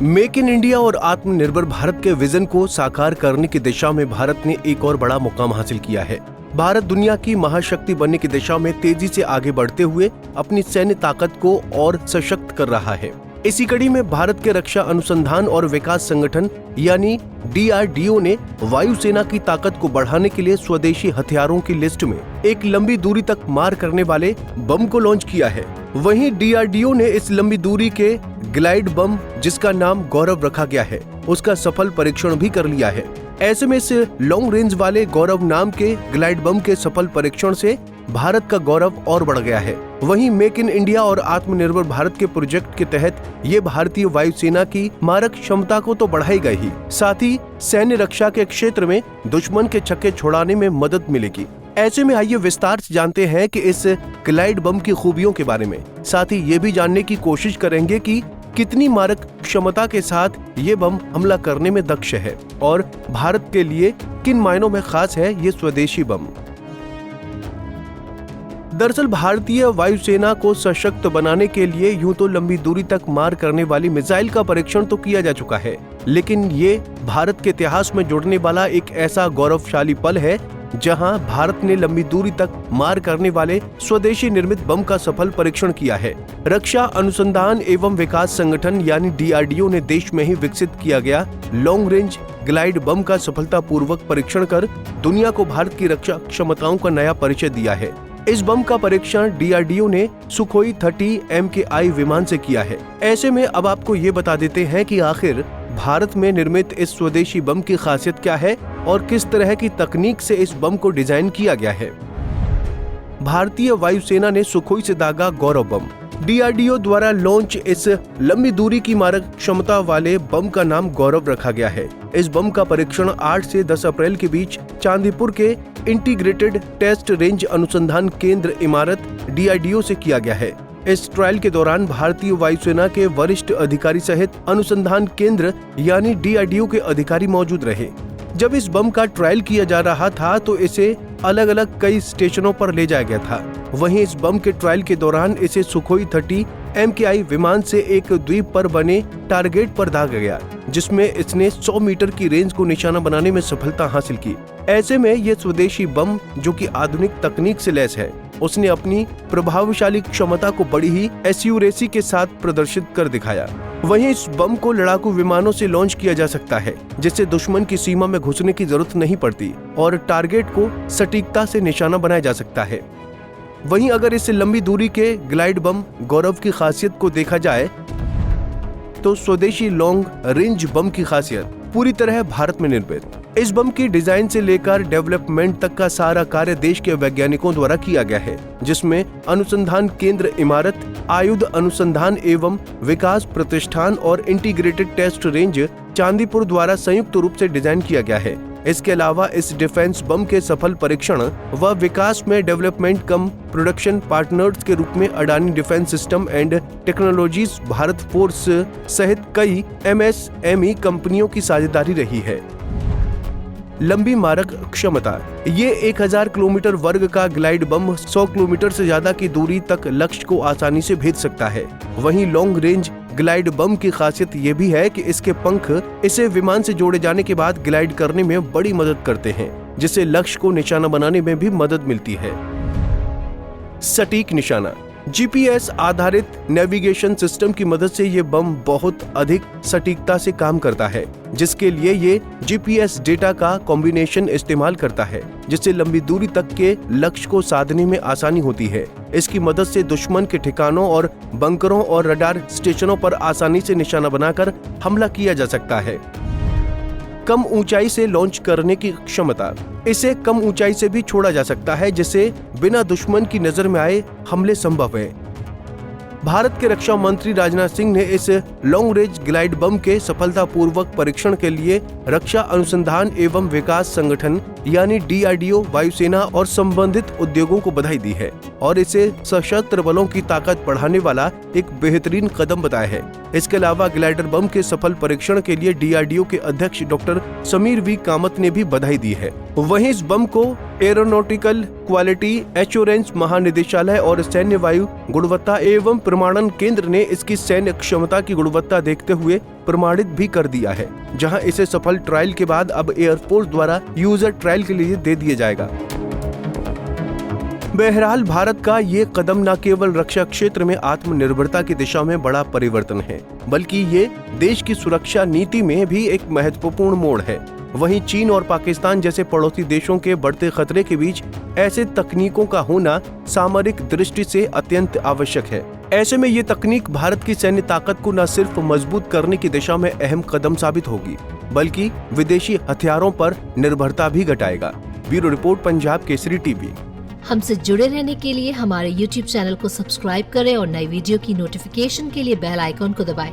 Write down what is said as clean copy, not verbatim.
Make in India और आत्मनिर्भर भारत के विजन को साकार करने की दिशा में भारत ने एक और बड़ा मुकाम हासिल किया है। भारत दुनिया की महाशक्ति बनने की दिशा में तेजी से आगे बढ़ते हुए अपनी सैन्य ताकत को और सशक्त कर रहा है। इसी कड़ी में भारत के रक्षा अनुसंधान और विकास संगठन यानी DRDO ने वायुसेना की ताकत को बढ़ाने के लिए स्वदेशी हथियारों की लिस्ट में एक लंबी दूरी तक मार करने वाले बम को लॉन्च किया है। वहीं DRDO ने इस लंबी दूरी के ग्लाइड बम, जिसका नाम गौरव रखा गया है, उसका सफल परीक्षण भी कर लिया है। ऐसे में इस लॉन्ग रेंज वाले गौरव नाम के ग्लाइड बम के सफल परीक्षण से भारत का गौरव और बढ़ गया है। वहीं मेक इन इंडिया और आत्मनिर्भर भारत के प्रोजेक्ट के तहत ये भारतीय वायुसेना की मारक क्षमता को तो बढ़ाएगा ही, साथ ही सैन्य रक्षा के क्षेत्र में दुश्मन के छक्के छुड़ाने में मदद मिलेगी। ऐसे में आइए विस्तार से जानते हैं कि इस ग्लाइड बम की खूबियों के बारे में, साथ ही ये भी जानने की कोशिश करेंगे कि कितनी मारक क्षमता के साथ ये बम हमला करने में दक्ष है और भारत के लिए किन मायनों में खास है ये स्वदेशी बम। दरअसल भारतीय वायुसेना को सशक्त बनाने के लिए यूं तो लंबी दूरी तक मार करने वाली मिसाइल का परीक्षण तो किया जा चुका है, लेकिन ये भारत के इतिहास में जुड़ने वाला एक ऐसा गौरवशाली पल है जहां भारत ने लंबी दूरी तक मार करने वाले स्वदेशी निर्मित बम का सफल परीक्षण किया है। रक्षा अनुसंधान एवं विकास संगठन यानी DRDO ने देश में ही विकसित किया गया लॉन्ग रेंज ग्लाइड बम का सफलतापूर्वक परीक्षण कर दुनिया को भारत की रक्षा क्षमताओं का नया परिचय दिया है। इस बम का परीक्षण DRDO ने सुखोई 30 MKI विमान से किया है। ऐसे में अब आपको ये बता देते हैं कि आखिर भारत में निर्मित इस स्वदेशी बम की खासियत क्या है और किस तरह की तकनीक से इस बम को डिजाइन किया गया है। भारतीय वायुसेना ने सुखोई से दागा गौरव बम। DRDO द्वारा लॉन्च इस लंबी दूरी की मारक क्षमता वाले बम का नाम गौरव रखा गया है। इस बम का परीक्षण 8 से 10 अप्रैल के बीच चांदीपुर के इंटीग्रेटेड टेस्ट रेंज अनुसंधान केंद्र इमारत DRDO से किया गया है। इस ट्रायल के दौरान भारतीय वायुसेना के वरिष्ठ अधिकारी सहित अनुसंधान केंद्र यानी DRDO के अधिकारी मौजूद रहे। जब इस बम का ट्रायल किया जा रहा था तो इसे अलग अलग कई स्टेशनों पर ले जाया गया था। वहीं इस बम के ट्रायल के दौरान इसे सुखोई 30 MKI विमान से एक द्वीप पर बने टारगेट पर दागा गया, जिसमें इसने 100 मीटर की रेंज को निशाना बनाने में सफलता हासिल की। ऐसे में ये स्वदेशी बम, जो कि आधुनिक तकनीक से लैस है, उसने अपनी प्रभावशाली क्षमता को बड़ी ही एक्यूरेसी के साथ प्रदर्शित कर दिखाया। वहीं इस बम को लड़ाकू विमानों से लॉन्च किया जा सकता है, जिससे दुश्मन की सीमा में घुसने की जरूरत नहीं पड़ती और टारगेट को सटीकता से निशाना बनाया जा सकता है। वहीं अगर इस लंबी दूरी के ग्लाइड बम गौरव की खासियत को देखा जाए तो स्वदेशी लॉन्ग रेंज बम की खासियत पूरी तरह भारत में निर्मित। इस बम की डिजाइन से लेकर डेवलपमेंट तक का सारा कार्य देश के वैज्ञानिकों द्वारा किया गया है, जिसमें अनुसंधान केंद्र इमारत, आयुध अनुसंधान एवं विकास प्रतिष्ठान और इंटीग्रेटेड टेस्ट रेंज चांदीपुर द्वारा संयुक्त रूप से डिजाइन किया गया है। इसके अलावा इस डिफेंस बम के सफल परीक्षण व विकास में डेवलपमेंट कम प्रोडक्शन पार्टनर्स के रूप में Adani defence system and technologies, Bharat force सहित कई MSME कंपनियों की साझेदारी रही है। लंबी मारक क्षमता। ये 1000 किलोमीटर वर्ग का ग्लाइड बम 100 किलोमीटर से ज्यादा की दूरी तक लक्ष्य को आसानी से भेद सकता है। वहीं लॉन्ग रेंज ग्लाइड बम की खासियत ये भी है कि इसके पंख इसे विमान से जोड़े जाने के बाद ग्लाइड करने में बड़ी मदद करते हैं, जिससे लक्ष्य को निशाना बनाने में भी मदद मिलती है। सटीक निशाना। GPS आधारित नेविगेशन सिस्टम की मदद से ये बम बहुत अधिक सटीकता से काम करता है, जिसके लिए ये GPS डेटा का कॉम्बिनेशन इस्तेमाल करता है, जिससे लंबी दूरी तक के लक्ष्य को साधने में आसानी होती है। इसकी मदद से दुश्मन के ठिकानों और बंकरों और रडार स्टेशनों पर आसानी से निशाना बनाकर हमला किया जा सकता है। कम ऊंचाई से लॉन्च करने की क्षमता। इसे कम ऊंचाई से भी छोड़ा जा सकता है, जिससे बिना दुश्मन की नजर में आए हमले संभव है। भारत के रक्षा मंत्री राजनाथ सिंह ने इस लॉन्ग रेंज ग्लाइड बम के सफलतापूर्वक परीक्षण के लिए रक्षा अनुसंधान एवं विकास संगठन यानी DRDO, वायुसेना और संबंधित उद्योगों को बधाई दी है और इसे सशस्त्र बलों की ताकत बढ़ाने वाला एक बेहतरीन कदम बताया है। इसके अलावा ग्लाइडर बम के सफल परीक्षण के लिए DRDO के अध्यक्ष डॉक्टर समीर V कामत ने भी बधाई दी है। वहीं इस बम को एरोनॉटिकल क्वालिटी एश्योरेंस महानिदेशालय और सैन्य वायु गुणवत्ता एवं प्रमाणन केंद्र ने इसकी सैन्य क्षमता की गुणवत्ता देखते हुए प्रमाणित भी कर दिया है, जहां इसे सफल ट्रायल के बाद अब एयरफोर्स द्वारा यूजर ट्रायल के लिए दे दिया जाएगा। बहरहाल भारत का ये कदम न केवल रक्षा क्षेत्र में आत्मनिर्भरता की दिशा में बड़ा परिवर्तन है, बल्कि ये देश की सुरक्षा नीति में भी एक महत्वपूर्ण मोड़ है। वहीं चीन और पाकिस्तान जैसे पड़ोसी देशों के बढ़ते खतरे के बीच ऐसे तकनीकों का होना सामरिक दृष्टि से अत्यंत आवश्यक है। ऐसे में ये तकनीक भारत की सैन्य ताकत को न सिर्फ मजबूत करने की दिशा में अहम कदम साबित होगी, बल्कि विदेशी हथियारों पर निर्भरता भी घटाएगा। Bureau report, Punjab Kesari TV. हमसे जुड़े रहने के लिए हमारे YouTube चैनल को सब्सक्राइब करें और नई वीडियो की नोटिफिकेशन के लिए बेल आइकॉन को दबाएं।